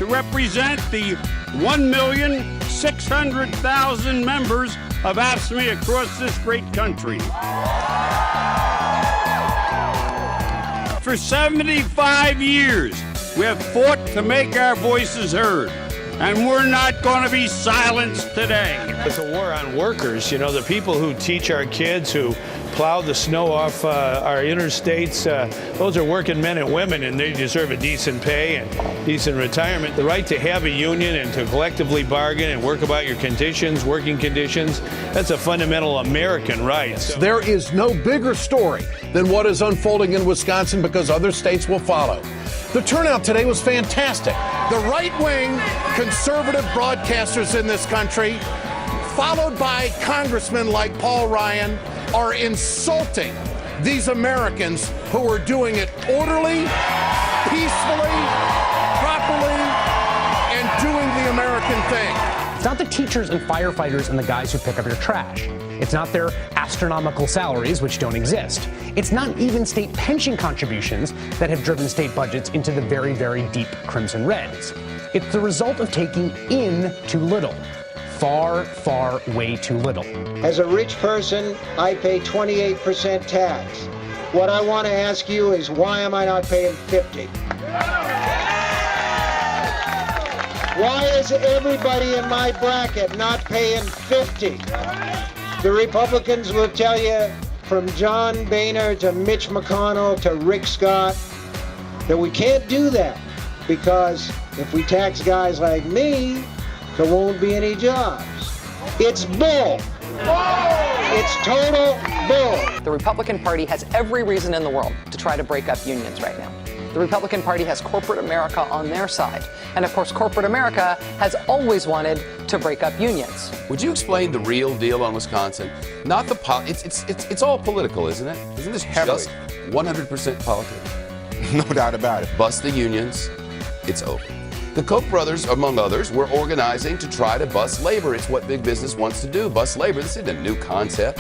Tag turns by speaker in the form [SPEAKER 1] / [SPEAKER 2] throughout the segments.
[SPEAKER 1] Represent the 1,600,000 members of AFSCME across this great country. For 75 years, we have fought to make our voices heard, and we're not going to be silenced today.
[SPEAKER 2] It's a war on workers, you know, the people who teach our kids, who plow the snow off our interstates. Those are working men and women, and they deserve a decent pay and decent retirement. The right to have a union and to collectively bargain and work about your conditions, working conditions, that's a fundamental American right. So
[SPEAKER 3] there is no bigger story than what is unfolding in Wisconsin, because other states will follow. The turnout today was fantastic. The right-wing conservative broadcasters in this country, followed by congressmen like Paul Ryan, are insulting these Americans who are doing it orderly, peacefully, properly, and doing the American thing.
[SPEAKER 4] It's not the teachers and firefighters and the guys who pick up your trash. It's not their astronomical salaries, which don't exist. It's not even state pension contributions that have driven state budgets into the very, very deep crimson reds. It's the result of taking in too little. Far, far, way too little.
[SPEAKER 5] As a rich person, I pay 28% tax. What I want to ask you is, why am I not paying 50? Why is everybody in my bracket not paying 50? The Republicans will tell you, from John Boehner to Mitch McConnell to Rick Scott, that we can't do that, because if we tax guys like me, there won't be any jobs. It's bull. It's total bull.
[SPEAKER 6] The Republican Party has every reason in the world to try to break up unions right now. The Republican Party has corporate America on their side. And of course, corporate America has always wanted to break up unions.
[SPEAKER 7] Would you explain the real deal on Wisconsin? Not the it's all political, isn't it? Isn't this just 100% politics?
[SPEAKER 8] No doubt about it.
[SPEAKER 7] Bust the unions, it's over. The Koch brothers, among others, were organizing to try to bust labor. It's what big business wants to do, bust labor. This isn't a new concept.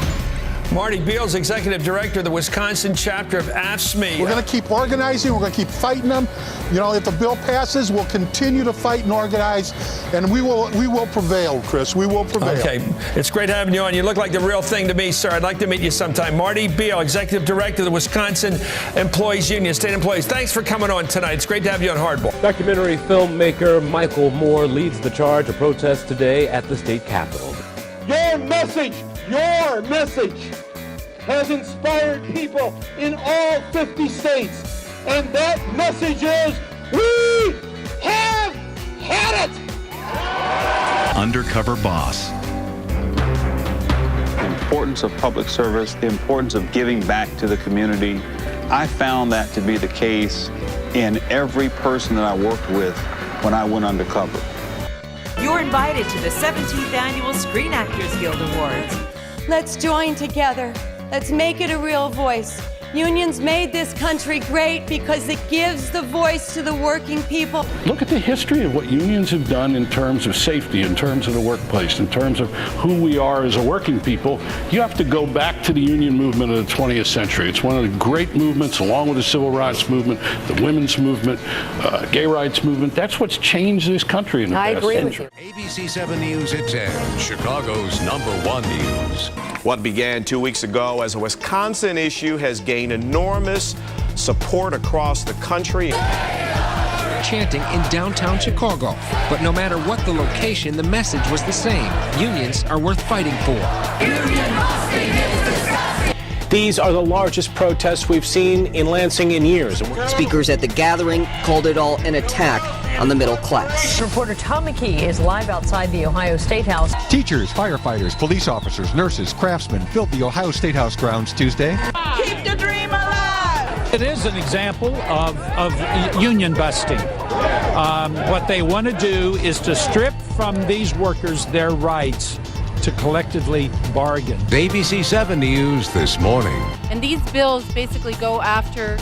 [SPEAKER 2] Marty Beals, Executive Director of the Wisconsin chapter of AFSCME.
[SPEAKER 8] We're going to keep organizing. We're going to keep fighting them. You know, if the bill passes, we'll continue to fight and organize, and we will prevail, Chris. We will prevail.
[SPEAKER 2] Okay. It's great having you on. You look like the real thing to me, sir. I'd like to meet you sometime. Marty Beal, Executive Director of the Wisconsin Employees Union, State Employees. Thanks for coming on tonight. It's great to have you on Hardball.
[SPEAKER 9] Documentary filmmaker Michael Moore leads the charge of protest today at the state capitol.
[SPEAKER 10] Your message has inspired people in all 50 states. And that message is, we have had it!
[SPEAKER 11] Undercover Boss.
[SPEAKER 12] The importance of public service, the importance of giving back to the community. I found that to be the case in every person that I worked with when I went undercover.
[SPEAKER 13] You're invited to the 17th Annual Screen Actors Guild Awards.
[SPEAKER 14] Let's join together. Let's make it a real voice. Unions made this country great because it gives the voice to the working people.
[SPEAKER 15] Look at the history of what unions have done in terms of safety, in terms of the workplace, in terms of who we are as a working people. You have to go back to the union movement of the 20th century. It's one of the great movements, along with the civil rights movement, the women's movement, gay rights movement. That's what's changed this country in the past century.
[SPEAKER 11] ABC 7 News at 10, Chicago's #1 news.
[SPEAKER 16] What began 2 weeks ago as a Wisconsin issue has gained enormous support across the country.
[SPEAKER 17] Chanting in downtown Chicago. But no matter what the location, the message was the same. Unions are worth fighting for.
[SPEAKER 4] These are the largest protests we've seen in Lansing in years.
[SPEAKER 18] Speakers at the gathering called it all an attack on the middle class.
[SPEAKER 19] Reporter Tom McKee is live outside the Ohio State House.
[SPEAKER 20] Teachers, firefighters, police officers, nurses, craftsmen filled the Ohio State House grounds Tuesday.
[SPEAKER 5] Keep the dream alive!
[SPEAKER 2] It is an example of union busting.
[SPEAKER 21] What they want to do is to strip from these workers their rights to collectively bargain.
[SPEAKER 11] ABC 7 News this morning.
[SPEAKER 22] And these bills basically go after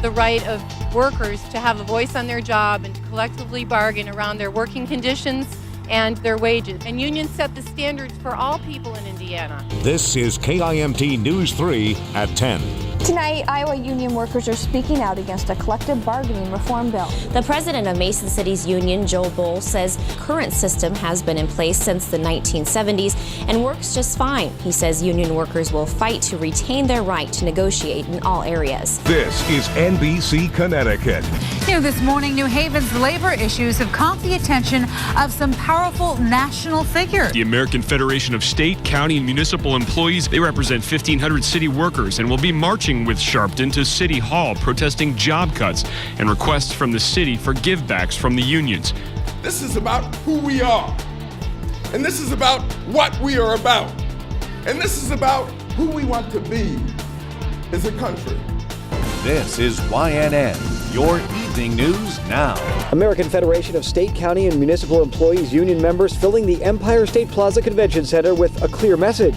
[SPEAKER 22] the right of workers to have a voice on their job and to collectively bargain around their working conditions and their wages. And unions set the standards for all people in Indiana.
[SPEAKER 11] This is KIMT News 3 at 10.
[SPEAKER 23] Tonight, Iowa union workers are speaking out against a collective bargaining reform bill.
[SPEAKER 24] The president of Mason City's union, Joe Bull, says the current system has been in place since the 1970s and works just fine. He says union workers will fight to retain their right to negotiate in all areas.
[SPEAKER 11] This is NBC Connecticut.
[SPEAKER 25] New this morning, New Haven's labor issues have caught the attention of some powerful national figures.
[SPEAKER 26] The American Federation of State, County, and Municipal Employees, they represent 1,500 city workers and will be marching with Sharpton to City Hall protesting job cuts and requests from the city for givebacks from the unions.
[SPEAKER 27] This is about who we are, and this is about what we are about, and this is about who we want to be as a country.
[SPEAKER 11] This is YNN, your evening news now.
[SPEAKER 28] American Federation of State, County, and Municipal Employees union members filling the Empire State Plaza Convention Center with a clear message.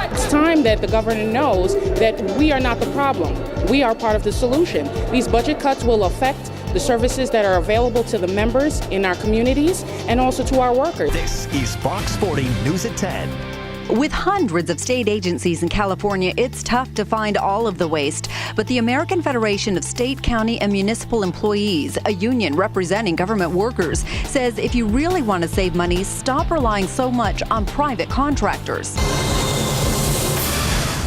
[SPEAKER 29] It's time that the governor knows that we are not the problem. We are part of the solution. These budget cuts will affect the services that are available to the members in our communities and also to our workers.
[SPEAKER 30] This is Fox 40 News at 10.
[SPEAKER 31] With hundreds of state agencies in California, it's tough to find all of the waste. But the American Federation of State, County, and Municipal Employees, a union representing government workers, says if you really want to save money, stop relying so much on private contractors.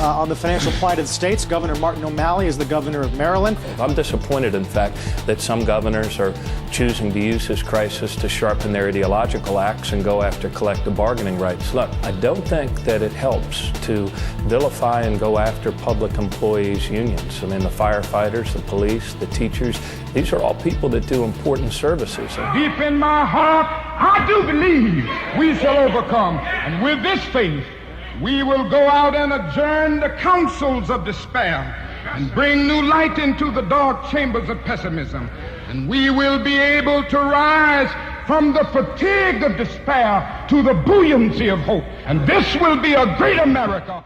[SPEAKER 32] On the financial plight of the states, Governor Martin O'Malley is the governor of Maryland.
[SPEAKER 33] I'm disappointed, in fact, that some governors are choosing to use this crisis to sharpen their ideological axe and go after collective bargaining rights. Look, I don't think that it helps to vilify and go after public employees' unions. I mean, the firefighters, the police, the teachers, these are all people that do important services.
[SPEAKER 10] Deep in my heart, I do believe we shall overcome. And with this faith, we will go out and adjourn the councils of despair and bring new light into the dark chambers of pessimism. And we will be able to rise from the fatigue of despair to the buoyancy of hope. And this will be a great America.